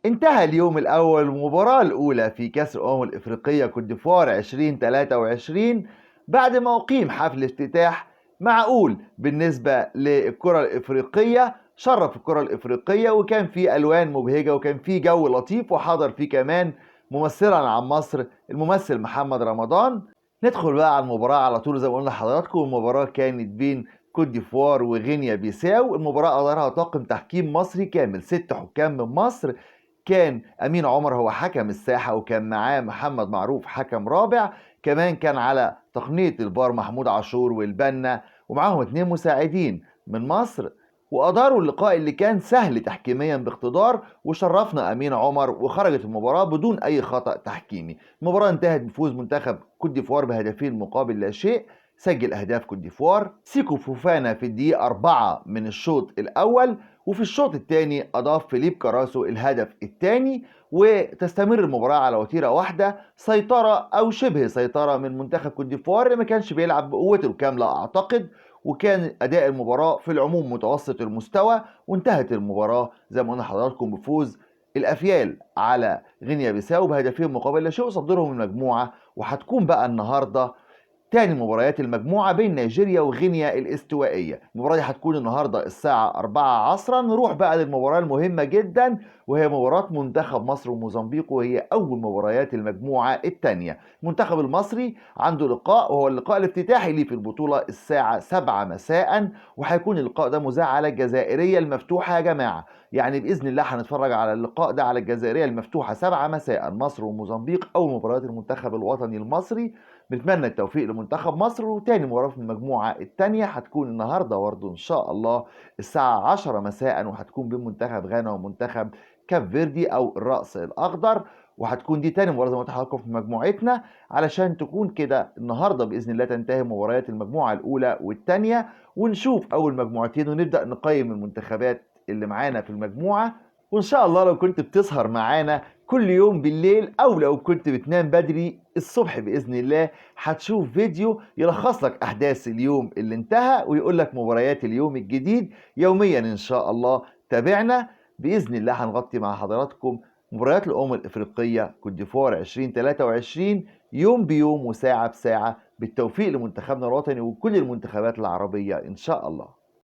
انتهى اليوم الأول المباراة الأولى في كأس الأمم الإفريقية كوت ديفوار 2023 بعد ما أقيم حفل افتتاح معقول بالنسبة للكرة الإفريقية. شرف الكرة الإفريقية وكان في ألوان مبهجة وكان في جو لطيف، وحضر فيه كمان ممثلا عن مصر الممثل محمد رمضان. ندخل بقى على المباراة على طول. زي ما قلنا لحضراتكم، المباراة كانت بين كوت ديفوار وغينيا بيساو. المباراة أدارها طاقم تحكيم مصري كامل، 6 حكام من مصر. كان أمين عمر هو حكم الساحة، وكان معاه محمد معروف حكم رابع. كمان كان على تقنية الفار محمود عاشور والبنا، ومعاهم 2 مساعدين من مصر. وأداروا اللقاء اللي كان سهل تحكيميا باقتدار، وشرفنا أمين عمر، وخرجت المباراة بدون أي خطأ تحكيمي. المباراة انتهت بفوز منتخب كوت ديفوار بهدفين مقابل لا شيء. سجل أهداف كوت ديفوار سيكو فوفانا في الدقيقة 4 من الشوط الأول، وفي الشوط الثاني أضاف فيليب كاراسو الهدف الثاني. وتستمر المباراة على وتيرة واحدة، سيطرة أو شبه سيطرة من منتخب كوت ديفوار اللي ما كانش بيلعب بقوته الكاملة أعتقد. وكان أداء المباراة في العموم متوسط المستوى، وانتهت المباراة زي ما قلنا حضراتكم بفوز الأفيال على غينيا بيساو بهدفين مقابل لا شيء، وصدرهم المجموعة. وهتكون بقى النهارده تاني مباريات المجموعة بين نيجيريا وغينيا الاستوائية. المباراة دي هتكون النهاردة الساعة 4 عصرا. نروح بقى للمباراة المهمة جدا، وهي مباراة منتخب مصر وموزمبيق، وهي أول مباريات المجموعة الثانية. المنتخب المصري عنده لقاء، وهو اللقاء الافتتاحي ليه في البطولة، الساعة 7 مساء. وهيكون اللقاء ده مذاع على الجزائرية المفتوحة يا جماعة. يعني بإذن الله هنتفرج على اللقاء ده على الجزائرية المفتوحة 7 مساء، مصر وموزمبيق، أول مباريات المنتخب الوطني المصري. بنتمنى التوفيق لمنتخب مصر. وتاني مباراة في المجموعة التانية هتكون النهاردة برضه إن شاء الله الساعة 10 مساء، وهتكون بين منتخب غانا ومنتخب كاب فيردي أو الرأس الأخضر. وهتكون دي تاني مباراة زي ما قلت لحضراتكم في مجموعتنا، علشان تكون كده النهارده بإذن الله تنتهي مباريات المجموعة الأولى والتانية، ونشوف أول مجموعتين، ونبدأ نقيم المنتخبات اللي معانا في المجموعة. وإن شاء الله لو كنت بتسهر معانا كل يوم بالليل، او لو كنت بتنام بدري الصبح، باذن الله هتشوف فيديو يلخص لك احداث اليوم اللي انتهى، ويقول لك مباريات اليوم الجديد يوميا ان شاء الله. تابعنا باذن الله. هنغطي مع حضراتكم مباريات الامم الافريقيه كوت ديفوار 2023 يوم بيوم وساعه بساعه. بالتوفيق لمنتخبنا الوطني وكل المنتخبات العربيه ان شاء الله.